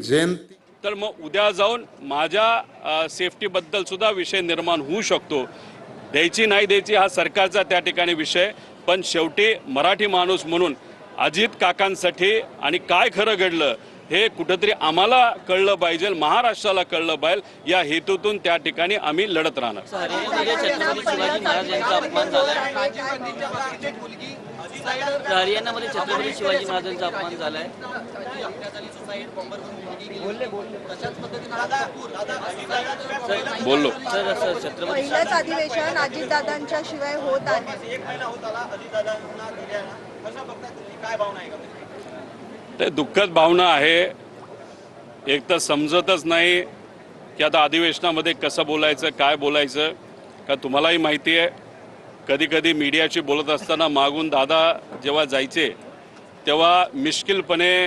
जयंती तर मग उद्या जाऊन माझ्या सेफ्टीबद्दल सुद्धा विषय निर्माण होऊ शकतो। द्यायची नाही द्यायची हा सरकारचा त्या ठिकाणी विषय, पण शेवटी मराठी माणूस म्हणून अजित काकांसाठी आणि काय खरं घडलं हे कुठंतरी आम्हाला कळलं पाहिजे, महाराष्ट्राला कळलं पाहिजे, या हेतूतून त्या ठिकाणी आम्ही लढत राहणार। हरियाणामध्ये छत्रपती शिवाजी महाराजांचा अपमान झालाय। बोललो सर छत्रपती पहिलंच अधिवेशन अजितदादांच्या शिवाय होत आहे। ते दुःखद भावना आहे। एक तर समजतच नाही की आता अधिवेशनामध्ये कसं बोलायचं, काय बोलायचं। का तुम्हालाही माहिती आहे, कधी कधी मीडियाशी बोलत असताना मागून दादा जेव्हा जायचे तेव्हा मिश्किलपणे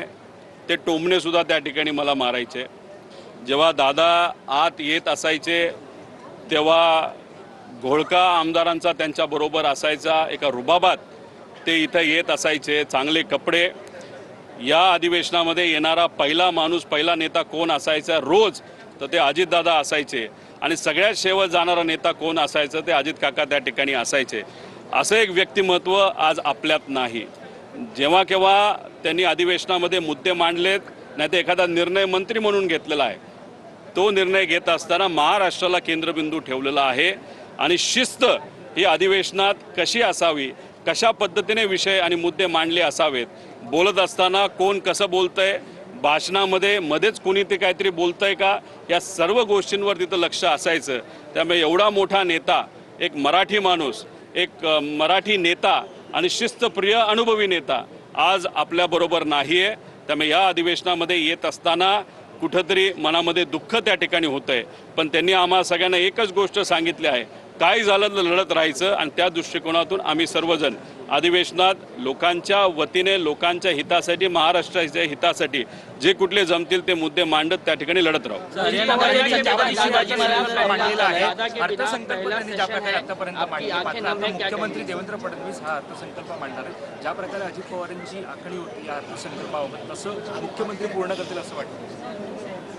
ते टोमणे सुद्धा त्या ठिकाणी मला मारायचे। जेव्हा दादा आत येत असायचे तेव्हा घोळका आमदारांचा त्यांच्याबरोबर असायचा, एका रुबाबात ते इथं येत असायचे, चांगले कपडे। या अधिवेशनामध्ये येणारा पहिला माणूस, पहिला नेता कोण असायचा रोज, तर ते अजितदादा असायचे। आणि सगळ्यात शेवट जाणारा नेता कोण असायचं, ते अजित काका त्या ठिकाणी असायचे। असं एक व्यक्तिमत्व आज आपल्यात नाही। जेव्हा केव्हा त्यांनी अधिवेशनामध्ये मुद्दे मांडलेत, नाही तर एखादा निर्णय मंत्री म्हणून घेतलेला आहे, तो निर्णय घेत असताना महाराष्ट्राला केंद्रबिंदू ठेवलेला आहे। आणि शिस्त ही अधिवेशनात कशी असावी, कशा पद्धतीने विषय आणि मुद्दे मांडले असावेत, बोलत असताना कोण कसं बोलतंय, भाषणामध्ये मध्येच कोणी ते काहीतरी बोलतंय का, या सर्व गोष्टींवर तिथं लक्ष असायचं। त्यामुळे एवढा मोठा नेता, एक मराठी माणूस, एक मराठी नेता आणि शिस्तप्रिय अनुभवी नेता आज आपल्याबरोबर नाही आहे। त्यामुळे या अधिवेशनामध्ये येत असताना कुठंतरी मनामध्ये दुःख त्या ठिकाणी होतंय। पण त्यांनी आम्हा सगळ्यांना एकच गोष्ट सांगितली आहे, काय झालं तर लढत राहायचं। आणि त्या दृष्टिकोनातून आम्ही सर्वजण अधिवेशनात लोकांच्या वतीने, लोकांच्या हितासाठी, महाराष्ट्राच्या हितासाठी जे कुठले जमतील ते मुद्दे मांडत त्या ठिकाणी लढत राहू। मुख्यमंत्री देवेंद्र फडणवीस हा अर्थसंकल्प मांडणार आहे, ज्या प्रकारे अजित पवारांची आखणी होती या अर्थसंकल्पाबाबत, तसं मुख्यमंत्री पूर्ण करतील असं वाटतं?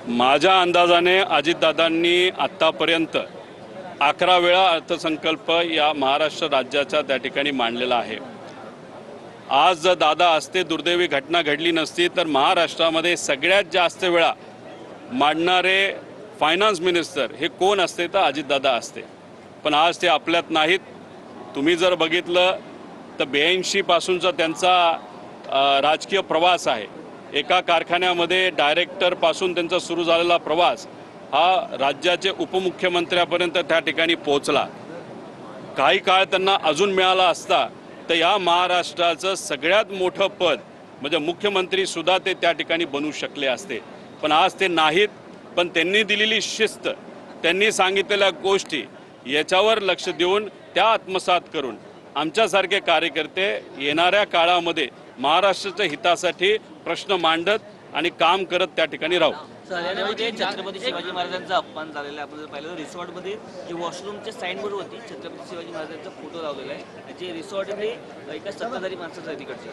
माझ्या अंदाजाने अजितदादांनी आत्तापर्यंत 11 वेळा अर्थसंकल्प या महाराष्ट्र राज्याच्या त्या ठिकाणी मांडलेला आहे। आज जर दादा असते, दुर्दैवी घटना घडली नसती, तर महाराष्ट्रामध्ये सगळ्यात जास्त वेळा मांडणारे फायनान्स मिनिस्टर हे कोण असते, तर अजितदादा असते। पण आज ते आपल्यात नाहीत। तुम्ही जर बघितलं तर 82 पासूनचा त्यांचा राजकीय प्रवास आहे। एका कारखान्यामध्ये डायरेक्टरपासून त्यांचा सुरू झालेला प्रवास हा राज्याचे उपमुख्यमंत्र्यापर्यंत त्या ठिकाणी पोहोचला। काही काळ त्यांना अजून मिळाला असता तर या महाराष्ट्राचं सगळ्यात मोठं पद म्हणजे मुख्यमंत्री सुद्धा ते त्या ठिकाणी बनू शकले असते। पण आज ते नाहीत। पण त्यांनी दिलेली शिस्त, त्यांनी सांगितलेल्या गोष्टी याच्यावर लक्ष देऊन त्या आत्मसात करून आमच्यासारखे कार्यकर्ते येणाऱ्या काळामध्ये महाराष्ट्राच्या हितासाठी प्रश्न मांडत आणि काम करत त्या ठिकाणी राहू। हरियाणामध्ये छत्रपती शिवाजी महाराजांचा अपमान झालेला आहे। आपण पाहिलं रिसॉर्टमध्ये जे वॉशरूमच्या साईनबोर्ड होती छत्रपती शिवाजी महाराजांचा फोटो लावलेला आहे, जे रिसॉर्टमध्ये एका सत्ताधारी माणसाचा आहे तिकडच्या।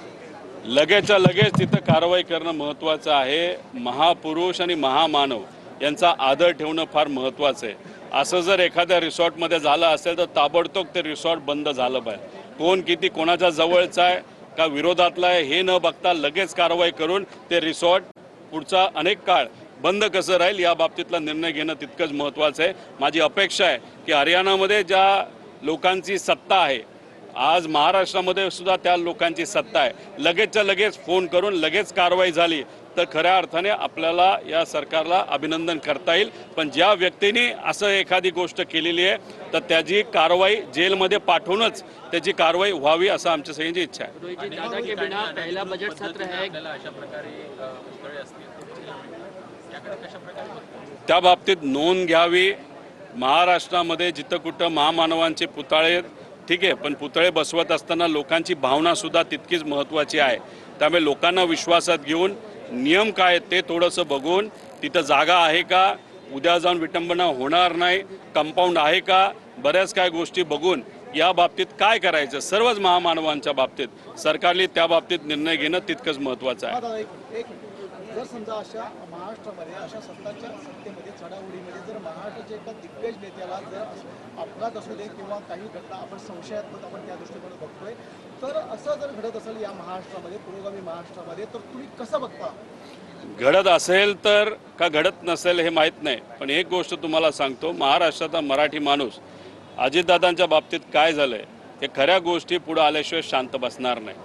लगेचच्या लगेच तिथं कारवाई करणं महत्त्वाचं आहे। महापुरुष आणि महामानव यांचा आदर ठेवणं फार महत्त्वाचं आहे। असं जर एखाद्या रिसॉर्टमध्ये झालं असेल तर ताबडतोब ते रिसॉर्ट बंद झालं पाहिजे। कोण किती कोणाच्या जवळचा आहे का विरोधातला आहे हे न बघता लगेच कारवाई करून ते रिसॉर्ट पुढचा अनेक काळ बंद कसं राहील या बाबतीतला निर्णय घेणं तितकंच महत्त्वाचं आहे। माझी अपेक्षा आहे की हरियाणामध्ये ज्या लोकांची सत्ता आहे, आज महाराष्ट्रामध्ये सुद्धा त्या लोकांची सत्ता आहे। लगेचच्या लगेच फोन करून लगेच कारवाई झाली तर खऱ्या अर्थाने आपल्याला या सरकारला अभिनंदन करता येईल। पण ज्या व्यक्तीने असं एखादी गोष्ट केलेली आहे तर त्याची कारवाई जेलमध्ये पाठवूनच त्याची कारवाई व्हावी असं आमच्या सगळ्यांची इच्छा आहे। त्या बाबतीत नोंद घ्यावी। महाराष्ट्रामध्ये जिथं कुठं महामानवांचे पुतळे, ठीक आहे, पण पुतळे बसवत असताना लोकांची भावना सुद्धा तितकीच महत्त्वाची आहे। त्यामुळे लोकांना विश्वासात घेऊन नियम काय ते थोडंसं बघून, तिथं जागा आहे का, उद्या जाऊन विटंबना होणार नाही, कंपाऊंड आहे का, बऱ्याच काय गोष्टी बघून या बाबतीत काय करायचं सर्वच महामानवांच्या बाबतीत सरकारने त्या बाबतीत निर्णय घेणं तितकंच महत्त्वाचं आहे। जर समजा अशा महाराष्ट्रामध्ये अशा सत्तेमध्ये चढाओढीमध्ये जर महाराष्ट्राच्या एका दिग्गज नेत्याला जर अपघात असू दे किंवा काही घटना आपण संशयात्मक आपण त्या दृष्टीने बघतोय, तर असं जर घडत असेल या महाराष्ट्रामध्ये, पुरोगामी महाराष्ट्रामध्ये, तर तुम्ही कसं बघता? घडत असेल तर का घडत नसेल हे माहीत नाही, पण एक गोष्ट तुम्हाला सांगतो, महाराष्ट्राचा मराठी माणूस अजितदादांच्या बाबतीत काय झालंय हे खऱ्या गोष्टी पुढे आल्याशिवाय शांत बसणार नाही.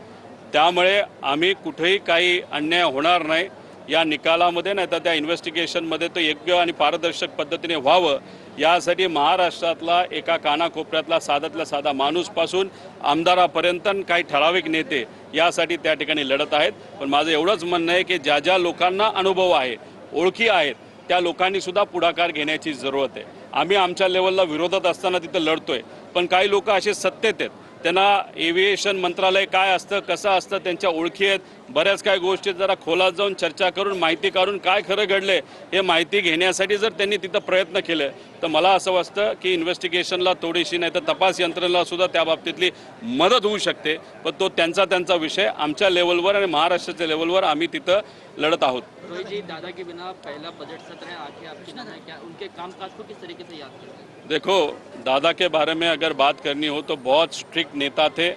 त्यामुळे आम्ही कुठेही काही अन्याय होणार नाही या निकालामध्ये, नाही तर त्या इन्व्हेस्टिगेशनमध्ये तो योग्य आणि पारदर्शक पद्धतीने व्हावं यासाठी महाराष्ट्रातला एका कानाकोपऱ्यातला साध्यातला साधा माणूसपासून आमदारापर्यंत काही ठराविक नेते यासाठी त्या ठिकाणी लढत आहेत. पण माझं एवढंच म्हणणं आहे की ज्या ज्या लोकांना अनुभव आहे, ओळखी आहेत, त्या लोकांनी सुद्धा पुढाकार घेण्याची जरूरत आहे. आम्ही आमच्या लेवलला विरोधात असताना तिथं लढतोय, पण काही लोक असे सत्तेत आहेत, त्यांना एव्हिएशन मंत्रालय काय असतं, कसं असतं, त्यांच्या ओळखी आहेत. बऱ्याच काही गोष्टी जरा खोलात जाऊन चर्चा करून माहिती काढून काय खरं घडले हे माहिती घेण्यासाठी जर त्यांनी तिथं प्रयत्न केले तर मला असं वाटतं की इन्व्हेस्टिगेशनला थोडीशी, नाही तर तपास यंत्रणेला सुद्धा त्या बाबतीतली मदत होऊ शकते. पण तो त्यांचा विषय, आमच्या लेवलवर आणि महाराष्ट्राच्या लेवलवर आम्ही तिथं लढत आहोत. रोहित जी, दादा के बिना पहला बजट सत्र है, आखिर आपकी नजर है क्या उनके कामकाज को किस तरीके से याद करते हैं? देखो, दादा के बारे में अगर बात करनी हो तो बहुत स्ट्रिक्ट नेता थे,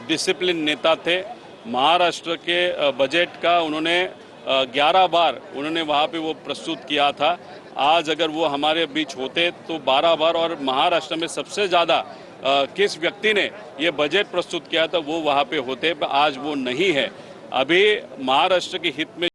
डिसिप्लिन नेता थे. महाराष्ट्र के बजट का उन्होंने 11 बार उन्होंने वहाँ पे वो प्रस्तुत किया था. आज अगर वो हमारे बीच होते तो 12 बार, और महाराष्ट्र में सबसे ज़्यादा किस व्यक्ति ने ये बजट प्रस्तुत किया था वो वहाँ पे होते, आज वो नहीं है. अभी महाराष्ट्र के हित में